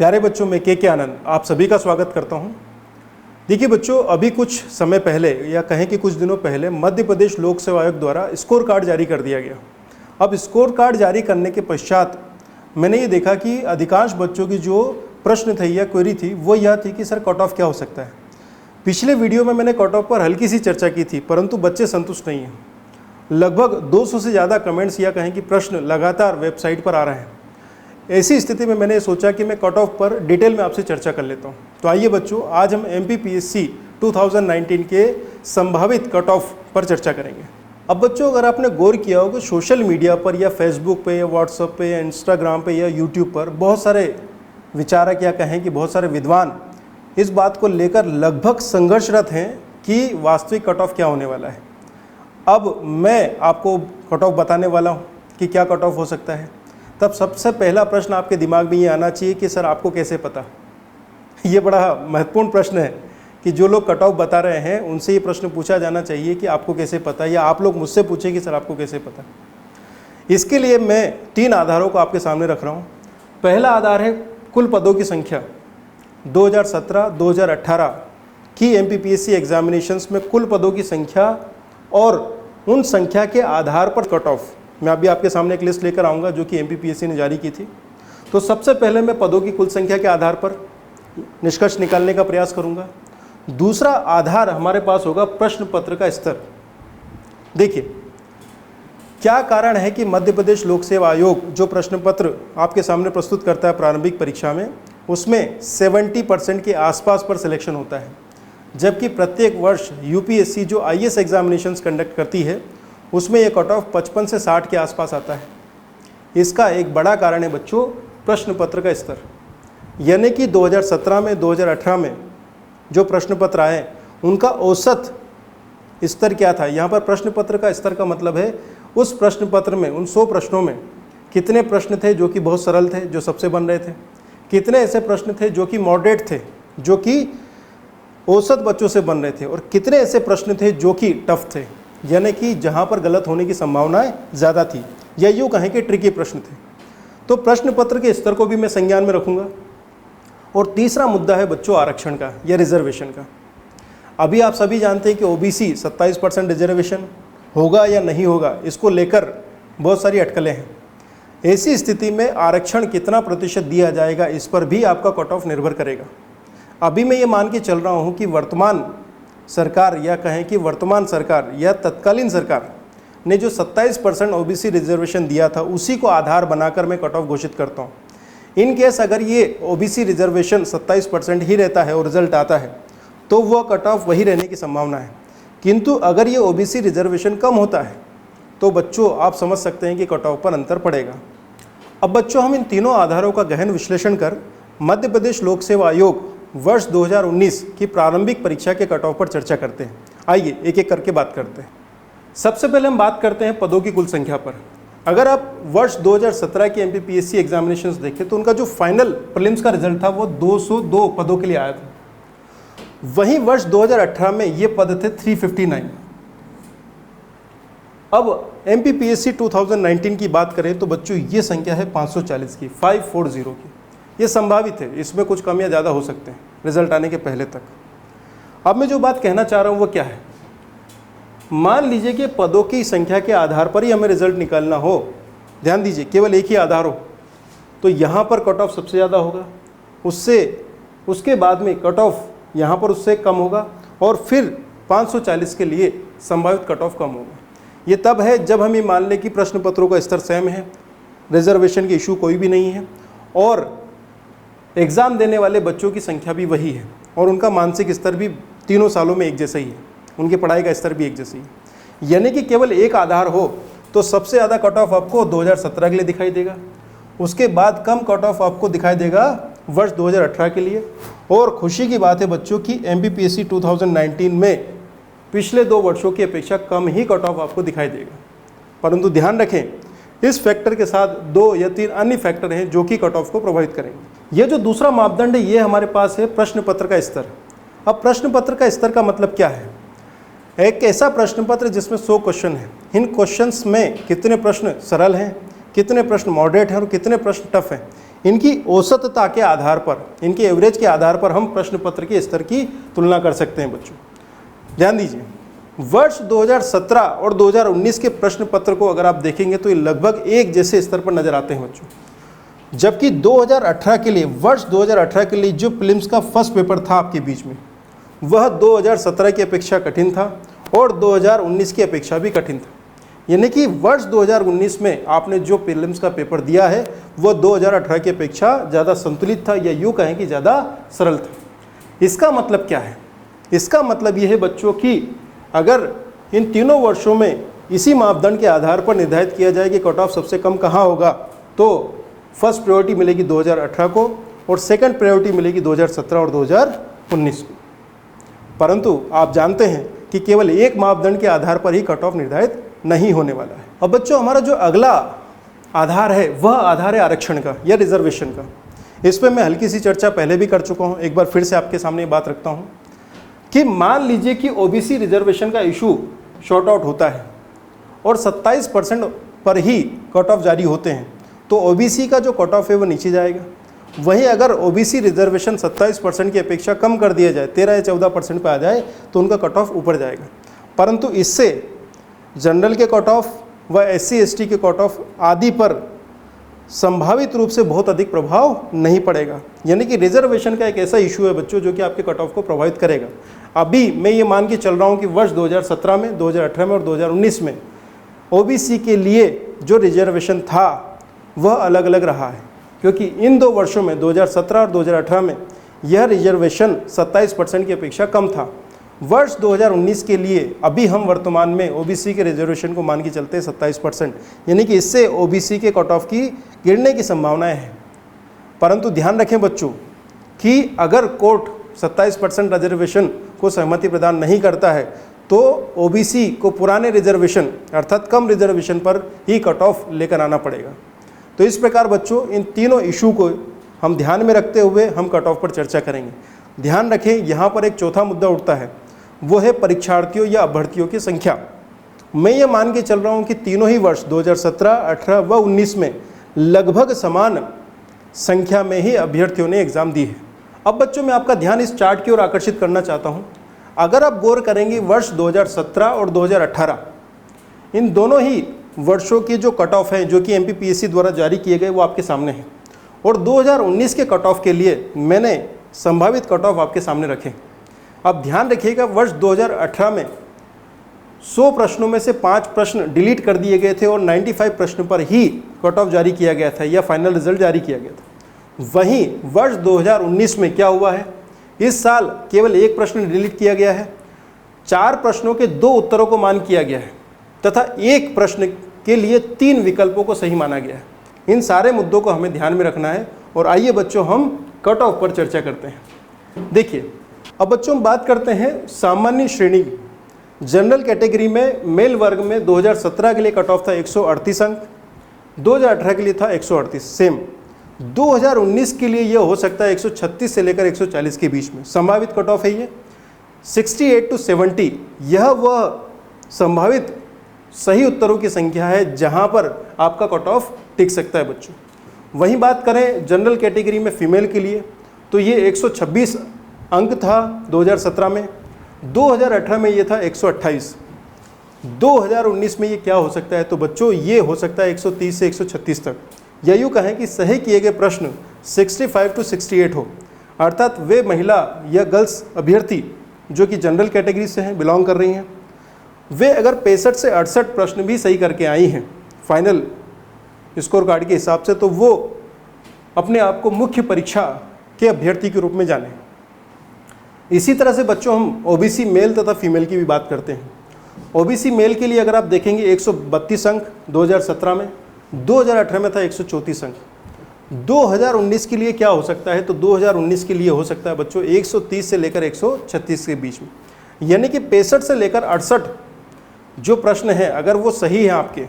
प्यारे बच्चों, मैं के आनंद आप सभी का स्वागत करता हूं। देखिए बच्चों, अभी कुछ समय पहले या कहें कि कुछ दिनों पहले मध्य प्रदेश लोक सेवा आयोग द्वारा स्कोर कार्ड जारी कर दिया गया। अब स्कोर कार्ड जारी करने के पश्चात मैंने ये देखा कि अधिकांश बच्चों की जो प्रश्न थे या क्वेरी थी वो यह थी कि सर कट ऑफ क्या हो सकता है। पिछले वीडियो में मैंने कट ऑफ पर हल्की सी चर्चा की थी, परंतु बच्चे संतुष्ट नहीं हैं। लगभग 200 से ज़्यादा कमेंट्स या कहें कि प्रश्न लगातार वेबसाइट पर आ रहे हैं। ऐसी स्थिति में मैंने सोचा कि मैं कट ऑफ पर डिटेल में आपसे चर्चा कर लेता हूं। तो आइए बच्चों, आज हम MPPSC 2019 के संभावित कट ऑफ पर चर्चा करेंगे। अब बच्चों, अगर आपने गौर किया होगा सोशल मीडिया पर या फेसबुक पे या व्हाट्सएप पे या इंस्टाग्राम पे या यूट्यूब पर बहुत सारे विचारक या कहें कि बहुत सारे विद्वान इस बात को लेकर लगभग संघर्षरत हैं कि वास्तविक कट ऑफ क्या होने वाला है। अब मैं आपको कट ऑफ बताने वाला हूँ कि क्या कट ऑफ हो सकता है। तब सबसे पहला प्रश्न आपके दिमाग में ये आना चाहिए कि सर आपको कैसे पता। ये बड़ा महत्वपूर्ण प्रश्न है कि जो लोग कट ऑफ बता रहे हैं उनसे ये प्रश्न पूछा जाना चाहिए कि आपको कैसे पता, या आप लोग मुझसे पूछें कि सर आपको कैसे पता। इसके लिए मैं 3 आधारों को आपके सामने रख रहा हूँ। पहला आधार है कुल पदों की संख्या। 2017-2018 की MPPSC एग्जामिनेशंस में कुल पदों की संख्या और उन संख्या के आधार पर कट ऑफ मैं अभी आपके सामने एक लिस्ट लेकर आऊँगा जो कि MPPSC ने जारी की थी। तो सबसे पहले मैं पदों की कुल संख्या के आधार पर निष्कर्ष निकालने का प्रयास करूँगा। दूसरा आधार हमारे पास होगा प्रश्न पत्र का स्तर। देखिए, क्या कारण है कि मध्य प्रदेश लोक सेवा आयोग जो प्रश्न पत्र आपके सामने प्रस्तुत करता है प्रारंभिक परीक्षा में, उसमें 70% के आसपास पर सिलेक्शन होता है, जबकि प्रत्येक वर्ष UPSC जो IAS एग्जामिनेशंस कंडक्ट करती है उसमें यह कट ऑफ 55 से 60 के आसपास आता है। इसका एक बड़ा कारण है बच्चों प्रश्न पत्र का स्तर, यानी कि 2017 में 2018 में जो प्रश्न पत्र आए उनका औसत स्तर क्या था। यहाँ पर प्रश्न पत्र का स्तर का मतलब है उस प्रश्न पत्र में, उन 100 प्रश्नों में कितने प्रश्न थे जो कि बहुत सरल थे, जो सबसे बन रहे थे, कितने ऐसे प्रश्न थे जो कि मॉडरेट थे, जो कि औसत बच्चों से बन रहे थे, और कितने ऐसे प्रश्न थे जो कि टफ थे, यानी कि जहाँ पर गलत होने की संभावनाएं ज़्यादा थी, या यूँ कहें कि ट्रिकी प्रश्न थे। तो प्रश्न पत्र के स्तर को भी मैं संज्ञान में रखूँगा। और तीसरा मुद्दा है बच्चों आरक्षण का या रिजर्वेशन का। अभी आप सभी जानते हैं कि OBC 27% रिजर्वेशन होगा या नहीं होगा, इसको लेकर बहुत सारी अटकलें हैं। ऐसी स्थिति में आरक्षण कितना प्रतिशत दिया जाएगा, इस पर भी आपका कट ऑफ निर्भर करेगा। अभी मैं ये मान के चल रहा हूँ कि वर्तमान सरकार या कहें कि वर्तमान सरकार या तत्कालीन सरकार ने जो 27% OBC रिजर्वेशन दिया था उसी को आधार बनाकर मैं कट ऑफ घोषित करता हूँ। इन केस अगर ये OBC रिजर्वेशन 27% ही रहता है और रिजल्ट आता है तो वह कट ऑफ वही रहने की संभावना है। किंतु अगर ये OBC रिजर्वेशन कम होता है तो बच्चों आप समझ सकते हैं कि कट ऑफ पर अंतर पड़ेगा। अब बच्चों, हम इन तीनों आधारों का गहन विश्लेषण कर मध्य प्रदेश लोक सेवा आयोग वर्ष 2019 की प्रारंभिक परीक्षा के कट ऑफ पर चर्चा करते हैं। आइए एक एक करके बात करते हैं। सबसे पहले हम बात करते हैं पदों की कुल संख्या पर। अगर आप वर्ष 2017 की MPPSC एग्जामिनेशंस देखें तो उनका जो फाइनल प्रीलिम्स का रिजल्ट था वो 202 पदों के लिए आया था। वहीं वर्ष 2018 में ये पद थे 359। अब MPPSC 2019 की बात करें तो बच्चों ये संख्या है 540 की, 540 की। ये संभावित है, इसमें कुछ कम या ज़्यादा हो सकते हैं रिजल्ट आने के पहले तक। अब मैं जो बात कहना चाह रहा हूँ वो क्या है, मान लीजिए कि पदों की संख्या के आधार पर ही हमें रिजल्ट निकालना हो, ध्यान दीजिए केवल एक ही आधार हो, तो यहाँ पर कट ऑफ सबसे ज़्यादा होगा, उसके बाद में कट ऑफ यहाँ पर उससे कम होगा, और फिर 540 के लिए संभावित कट ऑफ कम होगा। ये तब है जब हम ये मान लें कि प्रश्न पत्रों का स्तर सेम है, रिजर्वेशन के इशू कोई भी नहीं है, और एग्ज़ाम देने वाले बच्चों की संख्या भी वही है, और उनका मानसिक स्तर भी तीनों सालों में एक जैसा ही है, उनकी पढ़ाई का स्तर भी एक जैसा ही है। यानी कि केवल एक आधार हो तो सबसे ज़्यादा कट ऑफ आपको 2017 के लिए दिखाई देगा, उसके बाद कम कट ऑफ आपको दिखाई देगा वर्ष 2018 के लिए। और खुशी की बात है बच्चों की MPPSC 2019 में पिछले 2 वर्षों की अपेक्षा कम ही कट ऑफ आपको दिखाई देगा। परंतु ध्यान रखें, इस फैक्टर के साथ 2 या 3 अन्य फैक्टर हैं जो कि कट ऑफ को प्रभावित करेंगे। ये जो दूसरा मापदंड है ये हमारे पास है प्रश्न पत्र का स्तर। अब प्रश्न पत्र का स्तर का मतलब क्या है, एक ऐसा प्रश्न पत्र जिसमें 100 क्वेश्चन हैं, इन क्वेश्चंस में कितने प्रश्न सरल हैं, कितने प्रश्न मॉडरेट हैं और कितने प्रश्न टफ हैं, इनकी औसतता के आधार पर, इनके एवरेज के आधार पर हम प्रश्न पत्र के स्तर की तुलना कर सकते हैं बच्चों। ध्यान दीजिए, वर्ष 2017 और 2019 के प्रश्न पत्र को अगर आप देखेंगे तो ये लगभग एक जैसे स्तर पर नजर आते हैं बच्चों। जबकि 2018 के लिए, वर्ष 2018 के लिए जो प्रीलिम्स का फर्स्ट पेपर था आपके बीच में, वह 2017 की अपेक्षा कठिन था और 2019 की अपेक्षा भी कठिन था। यानी कि वर्ष 2019 में आपने जो प्रीलिम्स का पेपर दिया है वह 2018 की अपेक्षा ज़्यादा संतुलित था, या यूँ कहें कि ज़्यादा सरल था। इसका मतलब क्या है? इसका मतलब यह है बच्चों कि अगर इन तीनों वर्षों में इसी मापदंड के आधार पर निर्धारित किया जाए कि कट ऑफ सबसे कम कहाँ होगा, तो फर्स्ट प्रायोरिटी मिलेगी 2018 को और सेकंड प्रायोरिटी मिलेगी 2017 और 2019 को। परंतु आप जानते हैं कि केवल एक मापदंड के आधार पर ही कट ऑफ निर्धारित नहीं होने वाला है। अब बच्चों, हमारा जो अगला आधार है वह आधार है आरक्षण का या रिजर्वेशन का। इस पर मैं हल्की सी चर्चा पहले भी कर चुका हूँ, एक बार फिर से आपके सामने बात रखता हूँ कि मान लीजिए कि ओबीसी रिजर्वेशन का इशू शॉर्ट आउट होता है और 27% पर ही कट ऑफ जारी होते हैं, तो ओबीसी का जो कट ऑफ है वो नीचे जाएगा। वहीं अगर ओबीसी रिजर्वेशन 27% की अपेक्षा कम कर दिया जाए, 13 या 14% पर आ जाए, तो उनका कट ऑफ ऊपर जाएगा। परंतु इससे जनरल के कट ऑफ व एससी एसटी के कट ऑफ आदि पर संभावित रूप से बहुत अधिक प्रभाव नहीं पड़ेगा। यानी कि रिजर्वेशन का एक ऐसा इशू है बच्चों जो कि आपके कट ऑफ को प्रभावित करेगा। अभी मैं ये मान के चल रहा हूँ कि वर्ष 2017 में, 2018 में और 2019 में ओबीसी के लिए जो रिजर्वेशन था वह अलग अलग रहा है, क्योंकि इन दो वर्षों में 2017 और 2018 में यह रिजर्वेशन 27% की अपेक्षा कम था। वर्ष 2019 के लिए अभी हम वर्तमान में ओबीसी के रिजर्वेशन को मान के चलते हैं 27%, यानी कि इससे ओबीसी के कट ऑफ की गिरने की संभावनाएं हैं। परंतु ध्यान रखें बच्चों कि अगर कोर्ट 27% रिजर्वेशन को सहमति प्रदान नहीं करता है तो ओबीसी को पुराने रिजर्वेशन अर्थात कम रिजर्वेशन पर ही कट ऑफ लेकर आना पड़ेगा। तो इस प्रकार बच्चों इन तीनों इशू को हम ध्यान में रखते हुए हम कट ऑफ पर चर्चा करेंगे। ध्यान रखें, यहाँ पर एक चौथा मुद्दा उठता है, वो है परीक्षार्थियों या अभ्यर्थियों की संख्या। मैं ये मान के चल रहा हूँ कि तीनों ही वर्ष 2017, 18 व 19 में लगभग समान संख्या में ही अभ्यर्थियों ने एग्ज़ाम दी है। अब बच्चों मैं आपका ध्यान इस चार्ट की ओर आकर्षित करना चाहता हूँ। अगर आप गौर करेंगे वर्ष 2017 और 2018 इन दोनों ही वर्षों के जो कट ऑफ हैं जो कि एमपीपीएससी द्वारा जारी किए गए वो आपके सामने हैं, और 2019 के कट ऑफ के लिए मैंने संभावित कट ऑफ आपके सामने रखे। अब ध्यान रखिएगा, वर्ष 2018 में 100 प्रश्नों में से 5 प्रश्न डिलीट कर दिए गए थे और 95 प्रश्न पर ही कट ऑफ जारी किया गया था या फाइनल रिजल्ट जारी किया गया था। वहीं वर्ष 2019 में क्या हुआ है, इस साल केवल 1 प्रश्न डिलीट किया गया है, 4 प्रश्नों के 2 उत्तरों को मान किया गया है तथा 1 प्रश्न के लिए 3 विकल्पों को सही माना गया है। इन सारे मुद्दों को हमें ध्यान में रखना है और आइए बच्चों हम कट ऑफ पर चर्चा करते हैं। देखिए, अब बच्चों हम बात करते हैं सामान्य श्रेणी जनरल कैटेगरी में मेल वर्ग में 2017 के लिए कट ऑफ था 138 अंक, 2018 के लिए था 138 सेम। 2019 के लिए यह हो सकता है 136 से लेकर 140 के बीच में संभावित कट ऑफ है ये 68 to 70। यह वह संभावित सही उत्तरों की संख्या है जहां पर आपका कट ऑफ टिक सकता है बच्चों। वहीं बात करें जनरल कैटेगरी में फीमेल के लिए तो ये 126 अंक था 2017 में, 2018 में ये था 128, 2019 में ये क्या हो सकता है, तो बच्चों ये हो सकता है 130 से 136 तक, या यूँ कहें कि सही किए गए प्रश्न 65 to 68 हो, अर्थात वे महिला या गर्ल्स अभ्यर्थी जो कि जनरल कैटेगरी से हैं, बिलोंग कर रही हैं, वे अगर 65 से 68 प्रश्न भी सही करके आई हैं फाइनल स्कोर कार्ड के हिसाब से, तो वो अपने आप को मुख्य परीक्षा के अभ्यर्थी के रूप में जाने। इसी तरह से बच्चों हम ओबीसी मेल तथा फीमेल की भी बात करते हैं। ओबीसी मेल के लिए अगर आप देखेंगे 132 अंक 2017 में, 2018 में था 134 अंक। 2019 के लिए क्या हो सकता है, तो 2019 के लिए हो सकता है बच्चों 130 से लेकर 136 के बीच में, यानी कि 65 से लेकर 68 जो प्रश्न है अगर वो सही है आपके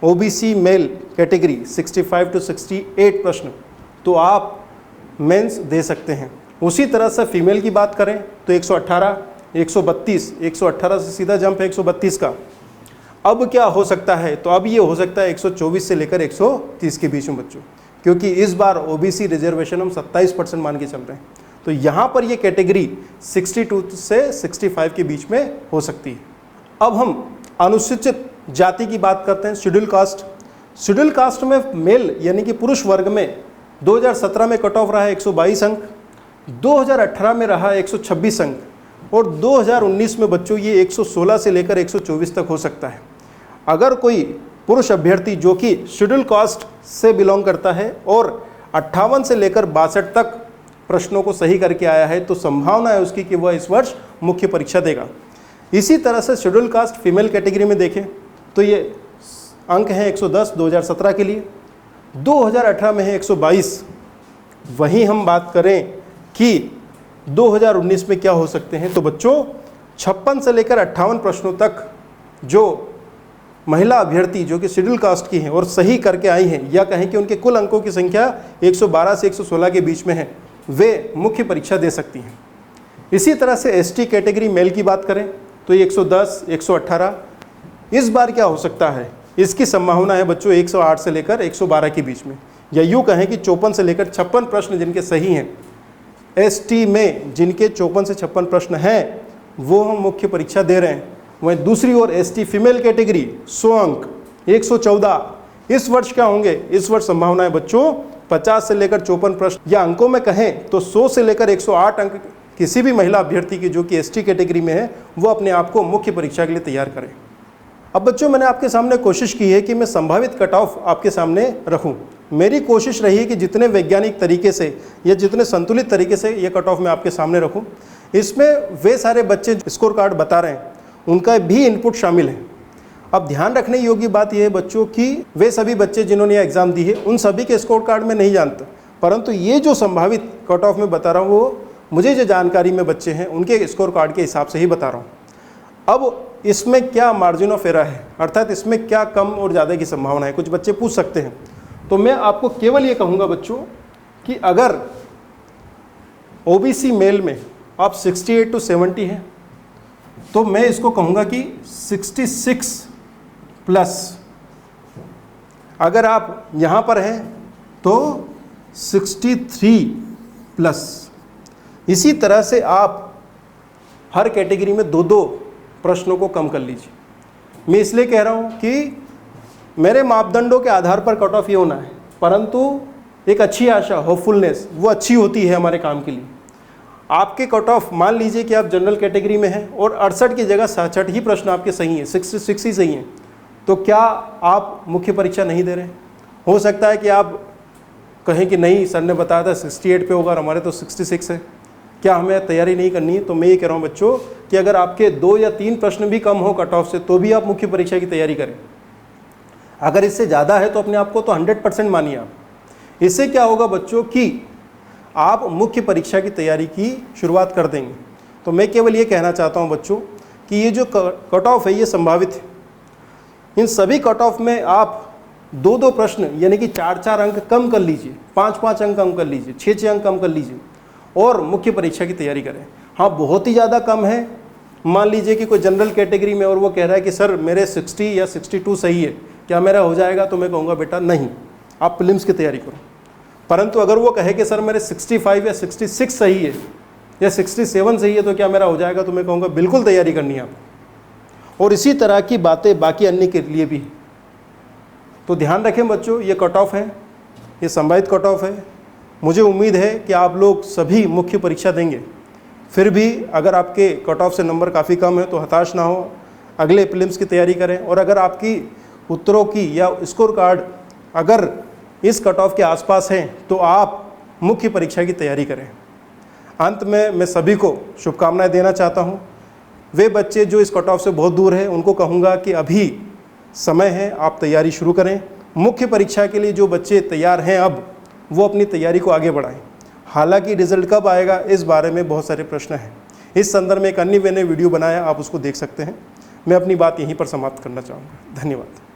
ओबीसी मेल कैटेगरी 65 to 68 प्रश्न, तो आप मेंस दे सकते हैं। उसी तरह से फीमेल की बात करें तो 118, 132, 118 से सीधा जंप है 132 का। अब क्या हो सकता है, तो अब ये हो सकता है 124 से लेकर 130 के बीच में बच्चों, क्योंकि इस बार ओबीसी रिजर्वेशन हम 27% मान के चल रहे हैं। तो यहाँ पर ये कैटेगरी 62 से 65 के बीच में हो सकती है। अब हम अनुसूचित जाति की बात करते हैं, शेड्यूल कास्ट। शेड्यूल कास्ट में मेल यानी कि पुरुष वर्ग में 2017 में कट ऑफ रहा है 122 अंक, 2018 में रहा 126 अंक और 2019 में बच्चों ये 116 से लेकर 124 तक हो सकता है। अगर कोई पुरुष अभ्यर्थी जो कि शेड्यूल कास्ट से बिलोंग करता है और 58 से लेकर 62 तक प्रश्नों को सही करके आया है तो संभावना है उसकी कि वह इस वर्ष मुख्य परीक्षा देगा। इसी तरह से शेड्यूल कास्ट फीमेल कैटेगरी में देखें तो ये अंक हैं 110 2017 के लिए, 2018 में है 122। वहीं हम बात करें कि 2019 में क्या हो सकते हैं तो बच्चों 56 से लेकर 58 प्रश्नों तक जो महिला अभ्यर्थी जो कि शेड्यूल कास्ट की हैं और सही करके आई हैं या कहें कि उनके कुल अंकों की संख्या 112 से 116 के बीच में है, वे मुख्य परीक्षा दे सकती हैं। इसी तरह से एसटी कैटेगरी मेल की बात करें तो ये 110, 118। इस बार क्या हो सकता है, इसकी संभावना है बच्चों 108 से लेकर 112 के बीच में, या यूँ कहें कि 54 से लेकर 56 प्रश्न जिनके सही हैं। एसटी में जिनके 54 से 56 प्रश्न हैं वो हम मुख्य परीक्षा दे रहे हैं। वहीं दूसरी ओर एसटी फीमेल कैटेगरी 100 अंक 114। इस वर्ष क्या होंगे, इस वर्ष संभावना है बच्चों 50 से लेकर 54 प्रश्न, या अंकों में कहें तो 100 से लेकर 108 अंक किसी भी महिला अभ्यर्थी की जो कि एसटी कैटेगरी में है वो अपने आप को मुख्य परीक्षा के लिए तैयार करें। अब बच्चों मैंने आपके सामने कोशिश की है कि मैं संभावित कट ऑफ आपके सामने रखूं। मेरी कोशिश रही है कि जितने वैज्ञानिक तरीके से या जितने संतुलित तरीके से ये कट ऑफ मैं आपके सामने रखूं। इसमें वे सारे बच्चे स्कोर कार्ड बता रहे हैं उनका भी इनपुट शामिल है। अब ध्यान रखने योग्य बात यह है बच्चों कि वे सभी बच्चे जिन्होंने यह एग्ज़ाम दी है उन सभी के स्कोर कार्ड में नहीं जानता, परंतु ये जो संभावित कट ऑफ में बता रहा हूँ वो मुझे जो जानकारी में बच्चे हैं उनके स्कोर कार्ड के हिसाब से ही बता रहा हूँ। अब इसमें क्या मार्जिन ऑफ एरर है, अर्थात इसमें क्या कम और ज़्यादा की संभावना है, कुछ बच्चे पूछ सकते हैं। तो मैं आपको केवल ये कहूँगा बच्चों कि अगर ओबीसी मेल में आप 68 to 70 हैं तो मैं इसको कहूँगा कि 66 प्लस। अगर आप यहाँ पर हैं तो 63 प्लस। इसी तरह से आप हर कैटेगरी में 2-2 प्रश्नों को कम कर लीजिए। मैं इसलिए कह रहा हूँ कि मेरे मापदंडों के आधार पर कट ऑफ ये होना है, परंतु एक अच्छी आशा, होपफुलनेस वो अच्छी होती है हमारे काम के लिए। आपके कट ऑफ मान लीजिए कि आप जनरल कैटेगरी में हैं और 68 की जगह 67 ही प्रश्न आपके सही हैं, 66 ही सही हैं, तो क्या आप मुख्य परीक्षा नहीं दे रहे? हो सकता है कि आप कहें कि नहीं सर ने बताया था 68 पे होगा और हमारे तो 66 है, क्या हमें तैयारी नहीं करनी है? तो मैं ये कह रहा हूँ बच्चों कि अगर आपके 2 या 3 प्रश्न भी कम हो कट ऑफ से तो भी आप मुख्य परीक्षा की तैयारी करें। अगर इससे ज़्यादा है तो अपने आप को तो 100% मानिए आप। इससे क्या होगा बच्चों कि आप मुख्य परीक्षा की तैयारी की शुरुआत कर देंगे। तो मैं केवल ये कहना चाहता हूँ बच्चों कि ये जो कट ऑफ है ये संभावित है। इन सभी कट ऑफ में आप 2-2 प्रश्न यानी कि 4-4 अंक कम कर लीजिए, 5-5 अंक कम कर लीजिए, 6-6 अंक कम कर लीजिए और मुख्य परीक्षा की तैयारी करें। हाँ, बहुत ही ज़्यादा कम है, मान लीजिए कि कोई जनरल कैटेगरी में और वो कह रहा है कि सर मेरे 60 या 62 सही है, क्या मेरा हो जाएगा? तो मैं कहूँगा बेटा नहीं, आप प्रीलिम्स की तैयारी करो। परंतु अगर वो कहे कि सर मेरे 65 या 66 सही है या 67 सही है तो क्या मेरा हो जाएगा? तो मैं कहूँगा बिल्कुल तैयारी करनी है आपको। और इसी तरह की बातें बाकी अन्य के लिए भी। तो ध्यान रखें बच्चों, ये कट ऑफ है, ये संभावित कट ऑफ है। मुझे उम्मीद है कि आप लोग सभी मुख्य परीक्षा देंगे। फिर भी अगर आपके कट ऑफ से नंबर काफ़ी कम है तो हताश ना हो, अगले प्रीलिम्स की तैयारी करें। और अगर आपकी उत्तरों की या स्कोर कार्ड अगर इस कट ऑफ के आसपास हैं तो आप मुख्य परीक्षा की तैयारी करें। अंत में मैं सभी को शुभकामनाएं देना चाहता हूं। वे बच्चे जो इस कट ऑफ से बहुत दूर हैं उनको कहूँगा कि अभी समय है, आप तैयारी शुरू करें। मुख्य परीक्षा के लिए जो बच्चे तैयार हैं अब वो अपनी तैयारी को आगे बढ़ाएं। हालांकि रिजल्ट कब आएगा इस बारे में बहुत सारे प्रश्न हैं। इस संदर्भ में एक अन्य मैंने वीडियो बनाया, आप उसको देख सकते हैं। मैं अपनी बात यहीं पर समाप्त करना चाहूँगा। धन्यवाद।